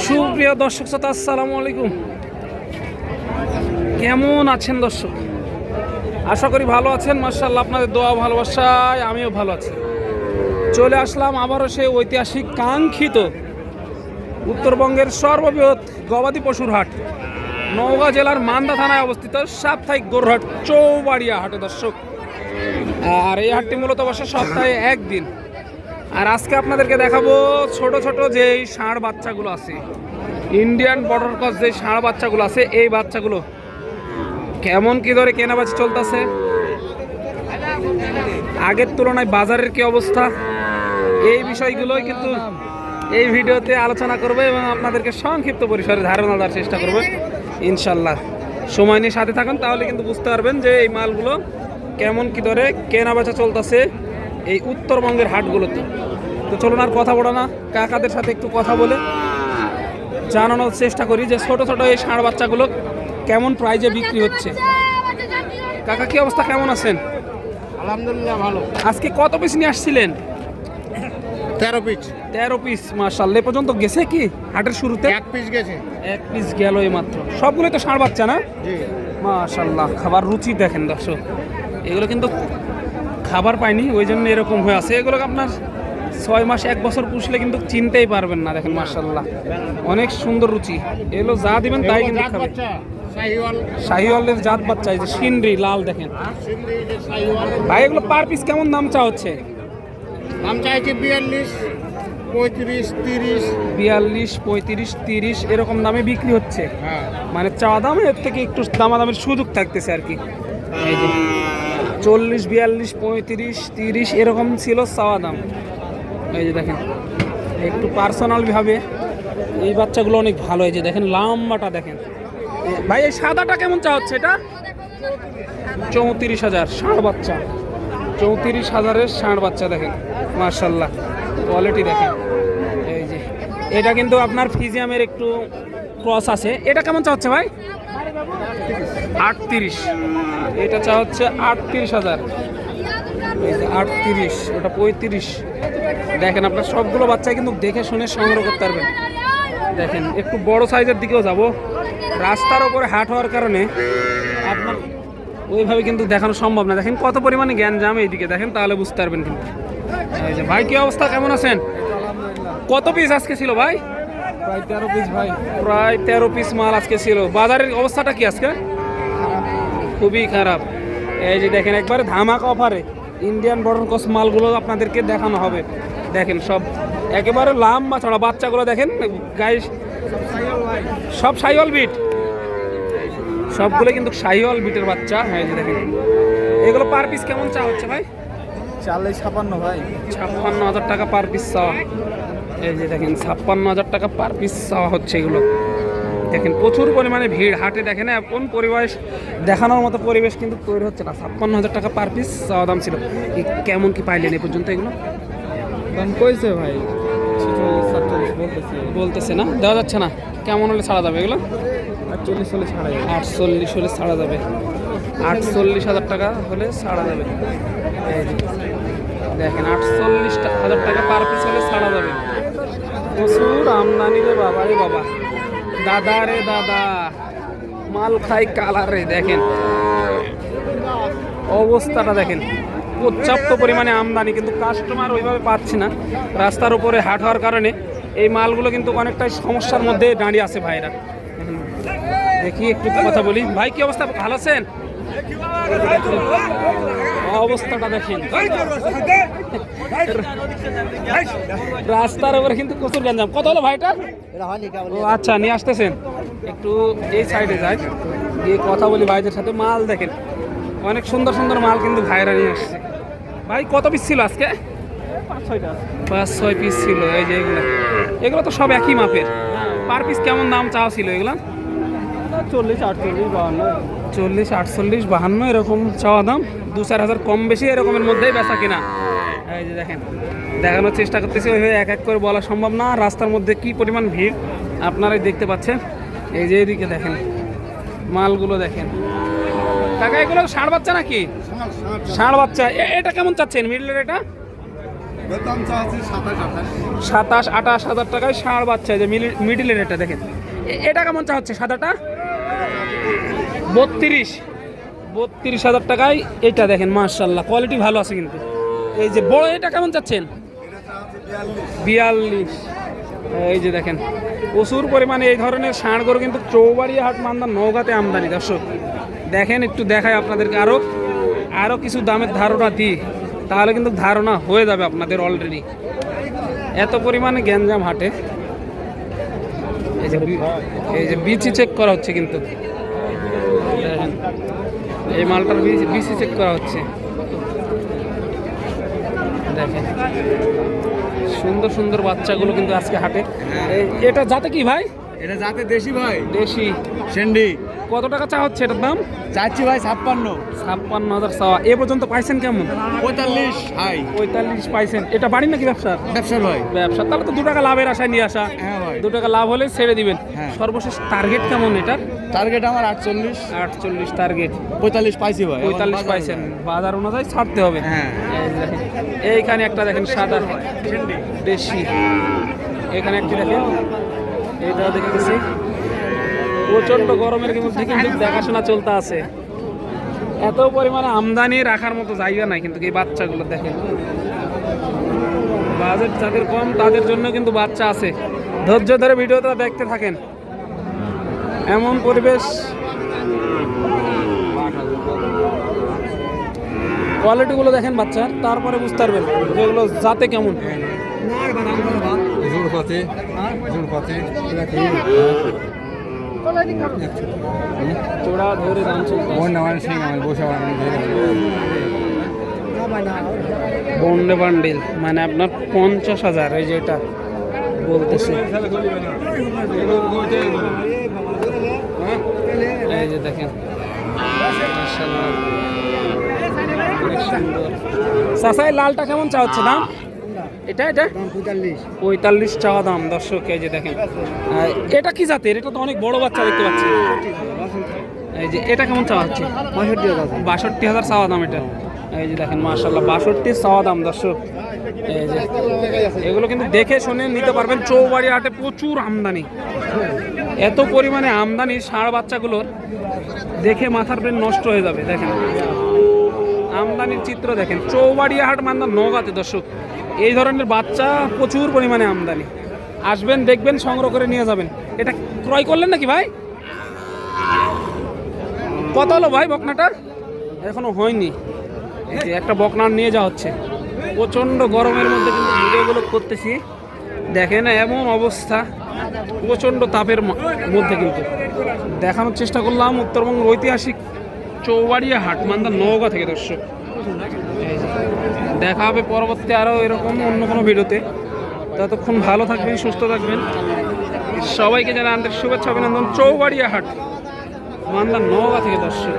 সুপ্রিয় দর্শক শ্রোতা, আসসালামু আলাইকুম। কেমন আছেন দর্শক? আশা করি ভালো আছেন। মাশাআল্লাহ, আপনাদের দোয়া ভালোবাসায় আমিও ভালো আছি। চলে আসলাম আবারও সেই ঐতিহাসিক কাঙ্ক্ষিত উত্তরবঙ্গের সর্ববৃহৎ গবাদি পশুর হাট, নওগাঁ জেলার মান্দা থানায় অবস্থিত সাপ্তাহিক গরুহাট চৌবাড়িয়া হাটে দর্শক। আর এই হাটটি মূলত বসে সপ্তাহে একদিন। আর আজকে আপনাদেরকে দেখাবো ছোট ছোট যেই ষাঁড় বাচ্চাগুলো আছে, ইন্ডিয়ান বর্ডার ক্রস যে ষাঁড় বাচ্চাগুলো আছে, এই বাচ্চাগুলো কেমন কি ধরে কেনাবেচা চলতেছে, আগের তুলনায় বাজারের কি অবস্থা, এই বিষয়গুলোই কিন্তু এই ভিডিওতে আলোচনা করবে এবং আপনাদেরকে সংক্ষিপ্ত পরিসরে ধারণা দেওয়ার চেষ্টা করবে ইনশাল্লাহ। সময় নিয়ে সাথে থাকুন, তাহলে কিন্তু বুঝতে পারবেন যে এই মালগুলো কেমন কি ধরে কেনাবেচা চলতেছে এই উত্তরবঙ্গের হাটগুলোতে। তো চলুন আর কথা বলো না, কাকাদের সাথে একটু কথা বলে জানানোর চেষ্টা করি যে ছোট ছোট এই ষাঁড় বাচ্চাগুলো কেমন প্রাইজে বিক্রি হচ্ছে। কাকা, কি অবস্থা, কেমন আছেন? আলহামদুলিল্লাহ ভালো। আজকে কত পিস নিয়ে আসছিলেন? 13 পিস। 13 পিস, মাশাআল্লাহ। এ পর্যন্ত গেছে কি হাটের শুরুতে? 1 পিস গেছে। 1 পিস গেল এই মাত্র। সবগুলোই তো ষাঁড় বাচ্চা না? জি মাশাআল্লাহ। খাবার রুচি দেখেন দর্শক, এগুলো কিন্তু খাবার পায়নি, ওই জন্য এরকম হয়ে আছে। এগুলো আপনার 6 মাস 1 বছর পুষলে কিন্তু চিনতেই পারবেন না। দেখেন মাশাআল্লাহ, অনেক সুন্দর রুচি। এগুলো যা দিবেন তাই কিন্তু খাবে। শাহিওয়ালের জাত বাচ্চা, এই যে সিন্ডি লাল দেখেন ভাই। এগুলো পার পিস কেমন দাম চা হচ্ছে? দাম চাইছি 42, 35, 30। 42, 35, 30 এরকম দামে বিক্রি হচ্ছে। হ্যাঁ, মানে চা দাম এর থেকে একটু দামাদামের সুযোগ থাকতেছে আর কি। এই যে 40, 42, 35, 30 এরকম ছিল চাওয়া দাম। এই যে দেখেন একটু পার্সোনাল ভাবে এই বাচ্চাগুলো অনেক ভালো। এই যে দেখেন লম্বাটা দেখেন ভাই। এই সাদাটা কেমন চা হচ্ছে? এটা 34,000 ষাঁড় বাচ্চা। 34,000-এর ষাঁড় বাচ্চা দেখেন মাশাআল্লাহ, কোয়ালিটি দেখেন। এই যে এটা কিন্তু আপনার ফিজিয়ামের একটু ক্রস আছে। এটা কেমন চা হচ্ছে ভাই? 38। এটা চা হচ্ছে 38,000। এই যে 38, ওটা 35। দেখেন আপনার সবগুলো বাচ্চা কিন্তু দেখে শুনে সংগ্রহ করতে পারবেন। দেখেন একটু বড় সাইজের দিকেও যাব, রাস্তার ওপরে হাট হওয়ার কারণে আপনার ওইভাবে কিন্তু দেখানো সম্ভব না। দেখেন কত পরিমাণে গ্যাঞ্জাম এইদিকে, দেখেন তাহলে বুঝতে পারবেন কিন্তু। এই যে ভাই, কি অবস্থা, কেমন আছেন? কত পিস আজকে ছিল ভাই? প্রায় 13 পিস ভাই। প্রায় 13 পিস মাল আজকে ছিল। বাজারের অবস্থাটা কি আজকে? খুবই খারাপ। এই যে দেখেন একবারে ধামাকা অফারে ইন্ডিয়ান বর্ডার ক্রস মালগুলো আপনাদেরকে দেখানো হবে। দেখেন সব একেবারে লম্বা চড়া বাচ্চাগুলো দেখেন, গায়ে সব শাহিওয়াল বিট, সবগুলো কিন্তু শাহিওয়াল বিটের বাচ্চা। হ্যাঁ, এই যে দেখেন এগুলো পার পিস কেমন চা হচ্ছে ভাই? 56 ভাই। 56,000 টাকা পার পিস চাওয়া। এই যে দেখেন 56,000 টাকা পার পিস চাওয়া হচ্ছে এগুলো। দেখেন প্রচুর পরিমাণে ভিড় হাটে। দেখেন এখন পরিবেশ দেখানোর মতো পরিবেশ কিন্তু তৈরি হচ্ছে না। 56,000 টাকা পার পিস চাওয়া দাম ছিল। কেমন কি পাইলেন এ পর্যন্ত? এগুলো দাম কইছে ভাই 47 বলতেছে না, দেওয়া যাচ্ছে না। কেমন হলে ছাড়া যাবে এগুলো? 48 হলে ছাড়া যাবে। 48 হলে ছাড়া যাবে। 48,000 টাকা হলে ছাড়া যাবে। এই যে দেখেন 48,000 টাকা পার পিস হলে ছাড়া যাবে। প্রচুর আমদানি রে বাবা, রে বাবা, দাদা রে দাদা, মাল খাই কালার রে। দেখেন অবস্থাটা দেখেন, পর্যাপ্ত পরিমাণে আমদানি, কিন্তু কাস্টমার ওইভাবে পাচ্ছি না। রাস্তার উপরে হাট হওয়ার কারণে এই মালগুলো কিন্তু অনেকটাই সমস্যার মধ্যে দাঁড়িয়ে আছে ভাইরা। দেখি একটু কথা বলি। ভাই, কি অবস্থা, ভালো আছেন? অবস্থাটা দেখেন, রাস্তার উপরে কিন্তু প্রচুর গ্যাঞ্জাম। কত হলো ভাইটা? ও আচ্ছা, নিয়ে আসতেছেন। একটু এই সাইডে যাই, গিয়ে কথা বলি ভাইদের সাথে। মাল দেখেন অনেক সুন্দর সুন্দর মাল কিন্তু ভাইরা নিয়ে আসছে। ভাই কত পিস ছিল আজকে? 5-6 পিস ছিল। এই যে এগুলো, এগুলো তো সব একই মাপের। পার পিস কেমন দাম চাওয়া ছিল এগুলো? 40, 48, 52। 40, 48, 52 এরকম চাওয়া দাম। 2-4 হাজার কম বেশি এরকমের মধ্যেই বেচা কিনা। এই যে দেখেন দেখানোর চেষ্টা করতেছি, ওইভাবে এক এক করে বলা সম্ভব না। রাস্তার মধ্যে কি পরিমাণ ভিড় আপনারাই দেখতে পাচ্ছেন। এই যে এদিকে দেখেন মালগুলো দেখেন। কাকা, এগুলো ষাঁড় বাচ্চা নাকি? ষাঁড় বাচ্চা। এটা কেমন চাচ্ছেন মিডলের? এটা বেতন চাচ্ছি 27-28 হাজার টাকায় ষাঁড় বাচ্চা, এই যে মিডিলের এটা দেখেন। এটা কেমন চা হচ্ছে সাদাটা? 32,000 টাকায় এটা দেখেন, মাশাআল্লাহ কোয়ালিটি ভালো আছে কিন্তু। এই যে বড় এটা কেমন চাচ্ছেন? 42। এই যে দেখেন প্রচুর পরিমাণে এই ধরনের ষাঁড় গরু কিন্তু চৌবাড়িয়া হাট মান্দা নওগাঁতে আমদানি। দর্শক দেখেন, একটু দেখায় আপনাদেরকে, আরও কিছু দামের ধারণা দিই, তাহলে কিন্তু ধারণা হয়ে যাবে আপনাদের অলরেডি। এত পরিমাণে গ্যাঞ্জাম হাটে। এই যে বিচি চেক করা হচ্ছে কিন্তু, দেখেন এই মালটার বিচি চেক করা হচ্ছে। দেখেন সুন্দর সুন্দর বাচ্চাগুলো কিন্তু আজকে হাটে। এটা জাতে কি ভাই? এটা যাতে দেশি ভাই, দেশি সেন্ডি। কত টাকা চা হচ্ছে এটার দাম? চাচ্ছি ভাই 56। 56,000 চাওয়া। এ পর্যন্ত পাইছেন কেমন? 45 হাই। 45 পাইছেন। এটা বাড়ি নাকি ব্যবসা? ব্যবসা ভাই। ব্যবসা, তাহলে তো 2 টাকা লাভের আশায় নিয়ে আসা। হ্যাঁ ভাই, 2 টাকা লাভ হলে ছেড়ে দিবেন। হ্যাঁ। সর্বশেষ টার্গেট কেমন এটার? টার্গেট আমার 48। 48 টার্গেট। 45 পাইছি ভাই। 45 পাইছেন, বাজার অনুযায়ী ছাড়তে হবে। হ্যাঁ। এইখানে একটা দেখেন সাদা দেশি, এখানে একটি দেখেন, এটা দেখতেছি প্রচন্ড গরমের মধ্যে কিন্তু দেখাশোনা চলতে আছে। এত পরিমাণে আমদানি রাখার মতো জায়গা নাই কিন্তু। এই বাচ্চাগুলো দেখেন, বাজেট যাদের কম তাদের জন্য কিন্তু বাচ্চা আছে। ধৈর্য ধরে ভিডিওটা দেখতে থাকেন। এমন পরিবেশ, কোয়ালিটিগুলো দেখেন বাচ্চার, তারপরে বুঝতে পারবেন যেগুলো যাতে কেমন। চোড়া ধরে দাম চলছে। বন্ডে বান্ডিল মানে আপনার 50,000। এই যে এটা বলতেছে, এই যে দেখেন মাশাআল্লাহ অনেক সুন্দর। চাচাই লালটা কেমন চা হচ্ছে দাম? এটা 45 চাওয়া দাম। দর্শক এই যে দেখেন, এটা কি জাতের? এটা তো অনেক বড় বাচ্চা দেখতে পাচ্ছি। এই যে এটা কেমন চাওয়া হচ্ছে? 62,000 চাওয়া দাম এটা। এই যে দেখেন মাশাআল্লাহ 62 চাওয়া দাম। দর্শক এই যে এগুলো কিন্তু দেখে শুনে নিতে পারবেন। চৌবাড়িয়া হাটে প্রচুর আমদানি, এত পরিমাণে আমদানি ষাঁড় বাচ্চাগুলোর দেখে মাথার ব্রেন নষ্ট হয়ে যাবে। দেখেন আমদানির চিত্র দেখেন, চৌবাড়িয়া হাট মান্দা নওগাঁতে। দর্শক এই ধরনের বাচ্চা প্রচুর পরিমাণে আমদানি। আসবেন, দেখবেন, সংগ্রহ করে নিয়ে যাবেন। এটা ক্রয় করলেন নাকি ভাই? কত হলো ভাই বকনাটা? এখনো হয়নি। এই যে একটা বকনা নিয়ে যাওয়া হচ্ছে। প্রচণ্ড গরমের মধ্যে কিন্তু ভিডিওগুলো করতেছি, দেখেন এমন অবস্থা, প্রচণ্ড তাপের মধ্যে কিন্তু দেখানোর চেষ্টা করলাম উত্তরবঙ্গের ঐতিহাসিক চৌবাড়িয়া হাট মান্দা নওগাঁ থেকে। দর্শক দেখা হবে পরবর্তী আরও এরকম অন্য কোনো ভিডিওতে। ততক্ষণ ভালো থাকবেন, সুস্থ থাকবেন। সবাইকে জানাই আন্তরিক শুভেচ্ছা, অভিনন্দন। চৌবাড়িয়া হাট মান্দা নওগাঁ থেকে। দর্শক